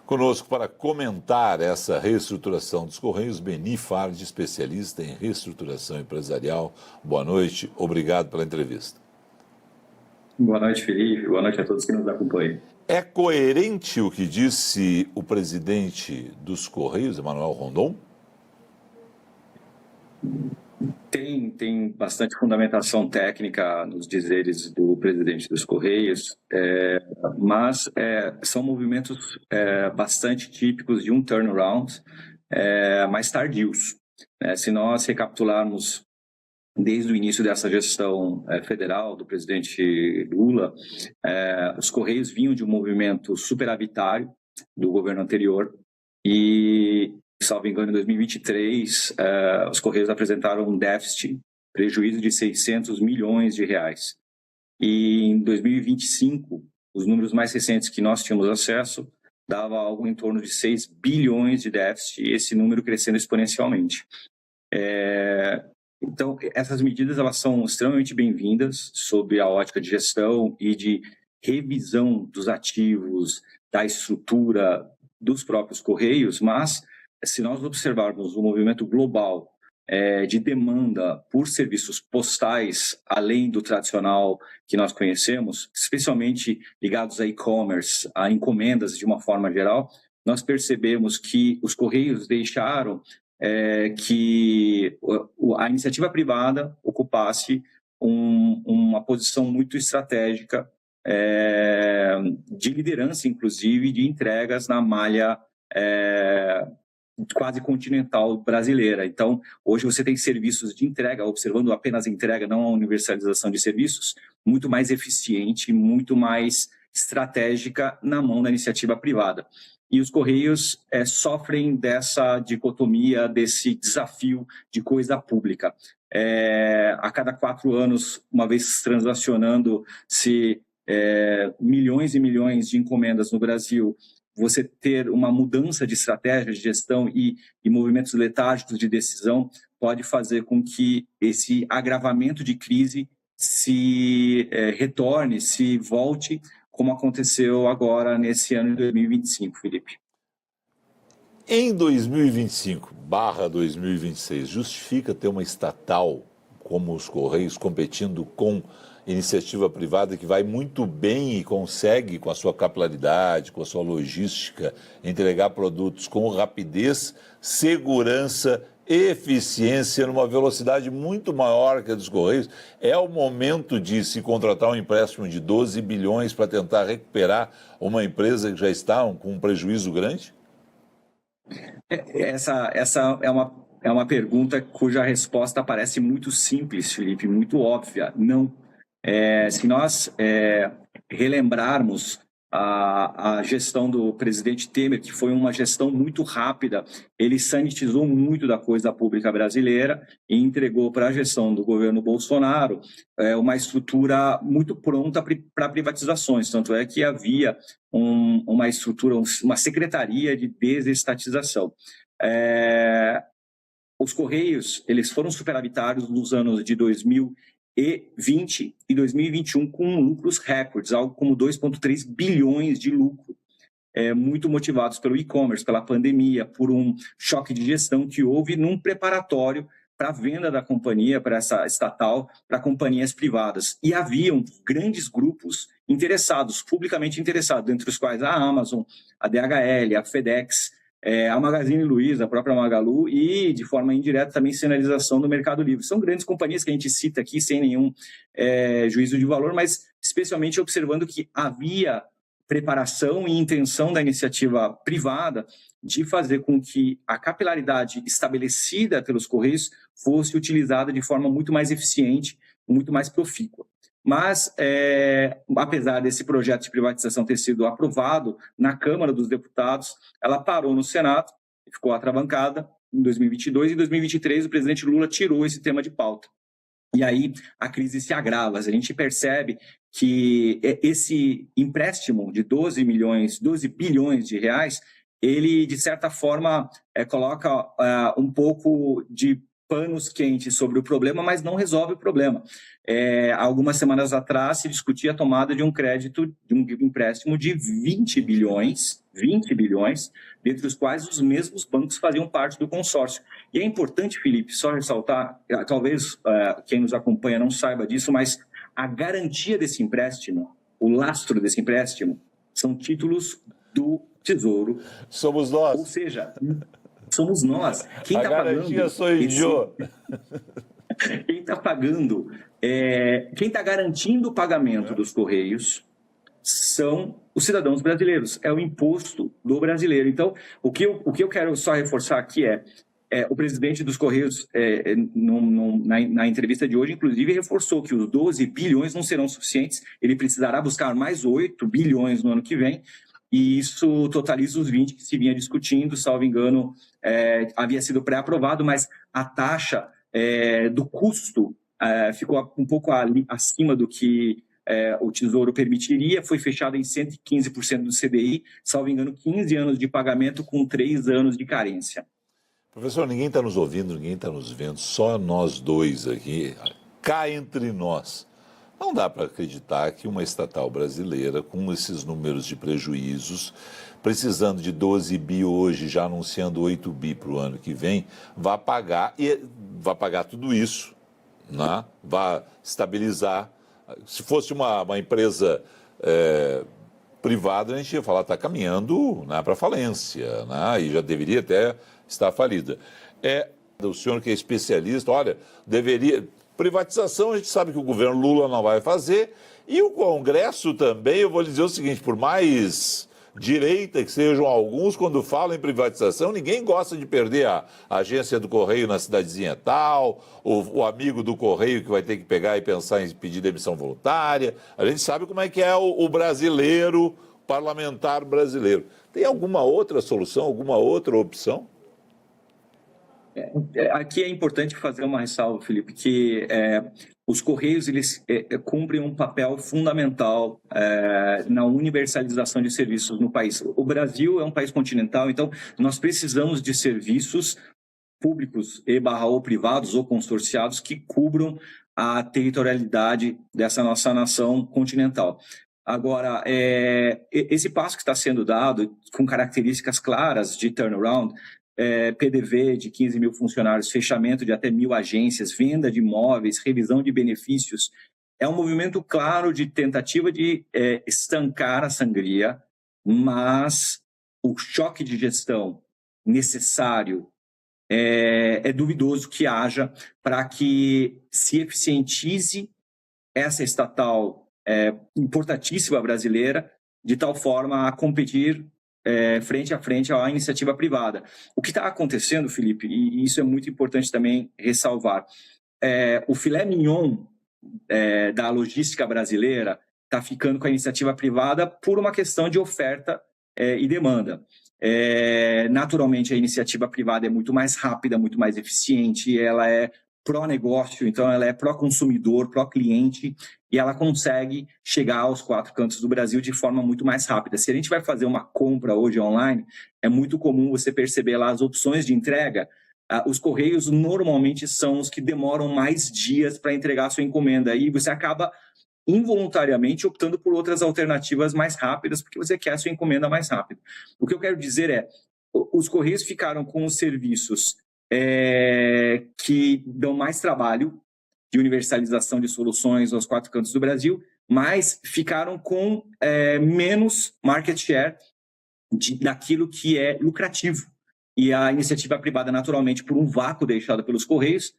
Conosco para comentar essa reestruturação dos Correios, Beni Fardi, especialista em reestruturação empresarial. Boa noite, obrigado pela entrevista. Boa noite, Felipe. Boa noite a todos que nos acompanham. É coerente o que disse o presidente dos Correios, Emanuel Rondon? Tem bastante fundamentação técnica nos dizeres do presidente dos Correios, mas são movimentos bastante típicos de um turnaround, mais tardios. Se nós recapitularmos desde o início dessa gestão federal do presidente Lula, os Correios vinham de um movimento superavitário do governo anterior e, salvo engano, em 2023, os Correios apresentaram um déficit, prejuízo de 600 milhões de reais. E em 2025, os números mais recentes que nós tínhamos acesso dava algo em torno de 6 bilhões de déficit, e esse número crescendo exponencialmente. Então, essas medidas elas são extremamente bem-vindas sob a ótica de gestão e de revisão dos ativos, da estrutura dos próprios Correios, mas se nós observarmos o movimento global de demanda por serviços postais, além do tradicional que nós conhecemos, especialmente ligados a e-commerce, a encomendas de uma forma geral, nós percebemos que os Correios deixaram que a iniciativa privada ocupasse uma posição muito estratégica de liderança, inclusive, de entregas na malha quase continental brasileira. Então, hoje você tem serviços de entrega, observando apenas a entrega, não a universalização de serviços, muito mais eficiente, muito mais estratégica na mão da iniciativa privada. E os Correios sofrem dessa dicotomia, desse desafio de coisa pública. A cada 4 anos, uma vez transacionando-se milhões e milhões de encomendas no Brasil, você ter uma mudança de estratégia de gestão e movimentos letárgicos de decisão pode fazer com que esse agravamento de crise se retorne, se volte, como aconteceu agora nesse ano de 2025, Felipe. Em 2025/2026, justifica ter uma estatal como os Correios competindo com iniciativa privada que vai muito bem e consegue, com a sua capilaridade, com a sua logística, entregar produtos com rapidez, segurança, eficiência, numa velocidade muito maior que a dos Correios? É o momento de se contratar um empréstimo de 12 bilhões para tentar recuperar uma empresa que já está com um prejuízo grande? Essa é uma pergunta cuja resposta parece muito simples, Felipe, muito óbvia. Não. Se nós relembrarmos a gestão do presidente Temer, que foi uma gestão muito rápida, ele sanitizou muito da coisa pública brasileira e entregou para a gestão do governo Bolsonaro uma estrutura muito pronta para privatizações. Tanto é que havia uma estrutura, uma secretaria de desestatização. Os Correios, eles foram superavitários nos anos de 2020 e 2021 com lucros recordes, algo como 2,3 bilhões de lucro, muito motivados pelo e-commerce, pela pandemia, por um choque de gestão que houve num preparatório para a venda da companhia, para essa estatal, para companhias privadas. E haviam grandes grupos interessados, publicamente interessados, entre os quais a Amazon, a DHL, a FedEx, a Magazine Luiza, a própria Magalu e, de forma indireta, também sinalização do Mercado Livre. São grandes companhias que a gente cita aqui sem nenhum juízo de valor, mas especialmente observando que havia preparação e intenção da iniciativa privada de fazer com que a capilaridade estabelecida pelos Correios fosse utilizada de forma muito mais eficiente, muito mais profícua. Mas, apesar desse projeto de privatização ter sido aprovado na Câmara dos Deputados, ela parou no Senado, ficou atravancada em 2022 e em 2023 o presidente Lula tirou esse tema de pauta. E aí a crise se agrava. A gente percebe que esse empréstimo de 12 bilhões de reais, ele, de certa forma, coloca um pouco de panos quentes sobre o problema, mas não resolve o problema. Algumas semanas atrás se discutia a tomada de um crédito, de um empréstimo de 20 bilhões, dentre os quais os mesmos bancos faziam parte do consórcio. E é importante, Felipe, só ressaltar, talvez quem nos acompanha não saiba disso, mas a garantia desse empréstimo, o lastro desse empréstimo, são títulos do Tesouro. Somos nós. Ou seja, somos nós. Quem está pagando? A garantia sou eu. Quem está pagando, quem está garantindo o pagamento dos Correios são os cidadãos brasileiros, é o imposto do brasileiro. Então, o que eu quero só reforçar aqui o presidente dos Correios, na entrevista de hoje, inclusive, reforçou que os 12 bilhões não serão suficientes, ele precisará buscar mais 8 bilhões no ano que vem, e isso totaliza os 20 que se vinha discutindo, salvo engano, havia sido pré-aprovado, mas a taxa do custo ficou um pouco acima do que o Tesouro permitiria, foi fechado em 115% do CDI, salvo engano, 15 anos de pagamento com 3 anos de carência. Professor, ninguém está nos ouvindo, ninguém está nos vendo, só nós dois aqui, cá entre nós. Não dá para acreditar que uma estatal brasileira, com esses números de prejuízos, precisando de 12 bi hoje, já anunciando 8 bi para o ano que vem, vai pagar tudo isso, né? Vai estabilizar. Se fosse uma empresa privada, a gente ia falar, está caminhando, né, para falência, né, e já deveria até estar falida. O senhor que é especialista, olha, deveria... Privatização, a gente sabe que o governo Lula não vai fazer, e o Congresso também, eu vou lhe dizer o seguinte, por mais direita que sejam alguns, quando falam em privatização, ninguém gosta de perder a agência do Correio na cidadezinha tal, o amigo do Correio que vai ter que pegar e pensar em pedir demissão voluntária. A gente sabe como é que é o brasileiro, parlamentar brasileiro. Tem alguma outra solução, alguma outra opção? Aqui é importante fazer uma ressalva, Felipe, que os Correios eles cumprem um papel fundamental na universalização de serviços no país. O Brasil é um país continental, então nós precisamos de serviços públicos ou privados ou consorciados que cubram a territorialidade dessa nossa nação continental. Agora, esse passo que está sendo dado com características claras de turnaround, PDV de 15 mil funcionários, fechamento de até 1.000 agências, venda de imóveis, revisão de benefícios, é um movimento claro de tentativa de estancar a sangria, mas o choque de gestão necessário é duvidoso que haja para que se eficientize essa estatal importantíssima brasileira, de tal forma a competir frente a frente à iniciativa privada. O que está acontecendo, Felipe, e isso é muito importante também ressalvar, o filé mignon da logística brasileira está ficando com a iniciativa privada por uma questão de oferta e demanda. Naturalmente, a iniciativa privada é muito mais rápida, muito mais eficiente, ela é pró-negócio, então ela é pró-consumidor, pró-cliente, e ela consegue chegar aos 4 cantos do Brasil de forma muito mais rápida. Se a gente vai fazer uma compra hoje online, é muito comum você perceber lá as opções de entrega. Os Correios normalmente são os que demoram mais dias para entregar a sua encomenda, e você acaba involuntariamente optando por outras alternativas mais rápidas, porque você quer a sua encomenda mais rápido. O que eu quero dizer os Correios ficaram com os serviços que dão mais trabalho de universalização de soluções aos 4 cantos do Brasil, mas ficaram com menos market share daquilo que é lucrativo. E a iniciativa privada, naturalmente, por um vácuo deixado pelos Correios,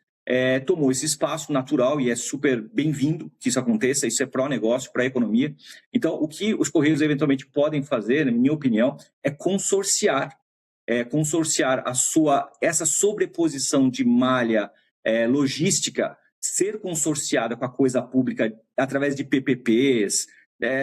tomou esse espaço natural, e é super bem-vindo que isso aconteça, isso é pró-negócio, pró-economia. Então, o que os Correios eventualmente podem fazer, na minha opinião, é consorciar essa sobreposição de malha logística, ser consorciada com a coisa pública através de PPPs,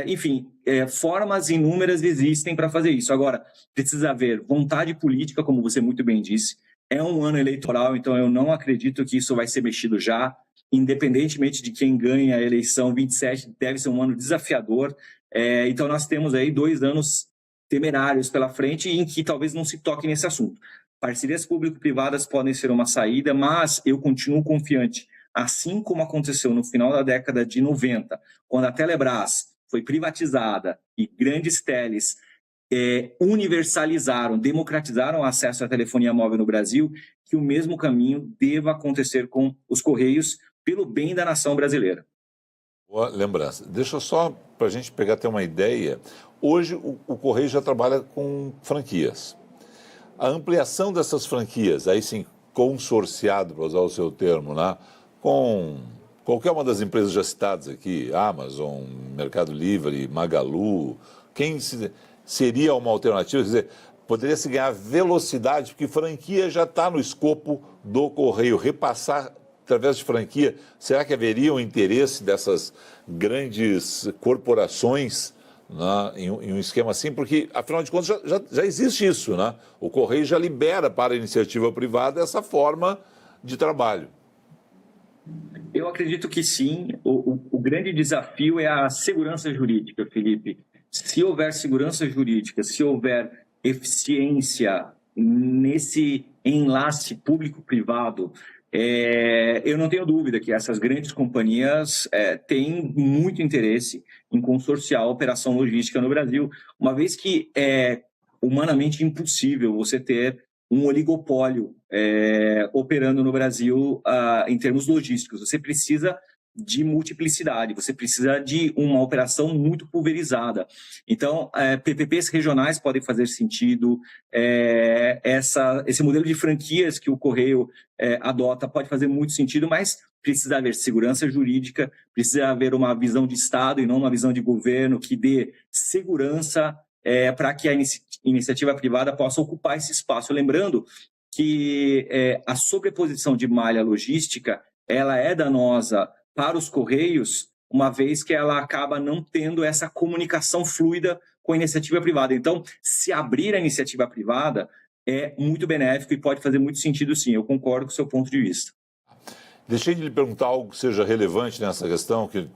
enfim, formas inúmeras existem para fazer isso. Agora, precisa haver vontade política, como você muito bem disse. É um ano eleitoral, então eu não acredito que isso vai ser mexido já, independentemente de quem ganha a eleição. 27 deve ser um ano desafiador, então nós temos aí 2 anos temerários pela frente em que talvez não se toque nesse assunto. Parcerias público-privadas podem ser uma saída, mas eu continuo confiante, assim como aconteceu no final da década de 90, quando a Telebrás foi privatizada e grandes teles universalizaram, democratizaram o acesso à telefonia móvel no Brasil, que o mesmo caminho deva acontecer com os Correios pelo bem da nação brasileira. Boa lembrança. Deixa só para a gente pegar até uma ideia. Hoje o Correio já trabalha com franquias. A ampliação dessas franquias, aí sim, consorciado, para usar o seu termo, né, com qualquer uma das empresas já citadas aqui, Amazon, Mercado Livre, Magalu, seria uma alternativa? Quer dizer, poderia se ganhar velocidade, porque franquia já está no escopo do Correio. Repassar através de franquia, será que haveria um interesse dessas grandes corporações, né, em um esquema assim? Porque, afinal de contas, já existe isso, né? O Correio já libera para a iniciativa privada essa forma de trabalho. Eu acredito que sim. O grande desafio é a segurança jurídica, Felipe. Se houver segurança jurídica, se houver eficiência nesse enlace público-privado, eu não tenho dúvida que essas grandes companhias têm muito interesse em consorciar a operação logística no Brasil, uma vez que é humanamente impossível você ter um oligopólio operando no Brasil em termos logísticos. Você precisa de multiplicidade, você precisa de uma operação muito pulverizada. Então, PPPs regionais podem fazer sentido, esse modelo de franquias que o Correio adota pode fazer muito sentido, mas precisa haver segurança jurídica, precisa haver uma visão de Estado e não uma visão de governo que dê segurança para que a iniciativa privada possa ocupar esse espaço. Lembrando que a sobreposição de malha logística ela é danosa para os Correios, uma vez que ela acaba não tendo essa comunicação fluida com a iniciativa privada. Então, se abrir a iniciativa privada é muito benéfico e pode fazer muito sentido, sim. Eu concordo com o seu ponto de vista. Deixei de lhe perguntar algo que seja relevante nessa questão, que,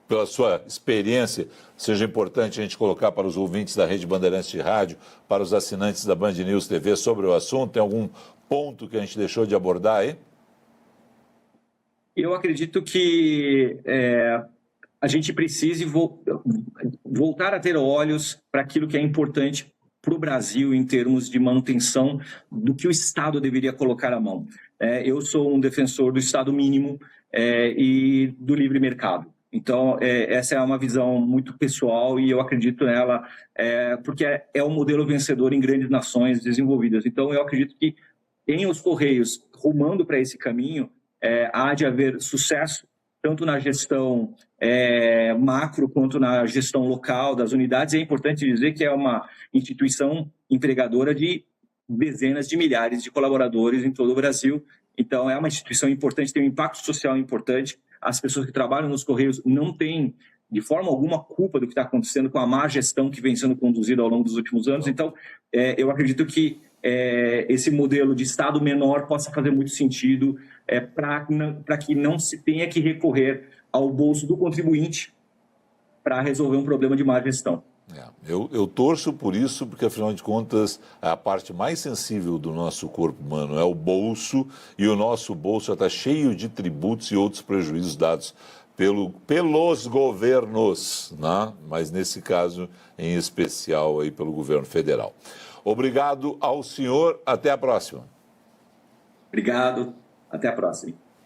pela sua experiência, seja importante a gente colocar para os ouvintes da Rede Bandeirantes de Rádio, para os assinantes da Band News TV sobre o assunto. Tem algum ponto que a gente deixou de abordar aí? Eu acredito que a gente precise voltar a ter olhos para aquilo que é importante para o Brasil em termos de manutenção do que o Estado deveria colocar à mão. Eu sou um defensor do Estado mínimo e do livre mercado. Então, essa é uma visão muito pessoal e eu acredito nela porque é um modelo vencedor em grandes nações desenvolvidas. Então, eu acredito que em os Correios, rumando para esse caminho, há de haver sucesso, tanto na gestão macro quanto na gestão local das unidades. É importante dizer que é uma instituição empregadora de dezenas de milhares de colaboradores em todo o Brasil. Então, é uma instituição importante, tem um impacto social importante. As pessoas que trabalham nos Correios não têm, de forma alguma, culpa do que está acontecendo com a má gestão que vem sendo conduzida ao longo dos últimos anos. Então, eu acredito que esse modelo de Estado menor possa fazer muito sentido para que não se tenha que recorrer ao bolso do contribuinte para resolver um problema de má gestão. Eu torço por isso, porque afinal de contas a parte mais sensível do nosso corpo humano é o bolso, e o nosso bolso já está cheio de tributos e outros prejuízos dados pelos governos, né? Mas nesse caso em especial aí pelo governo federal. Obrigado ao senhor, até a próxima. Obrigado, até a próxima.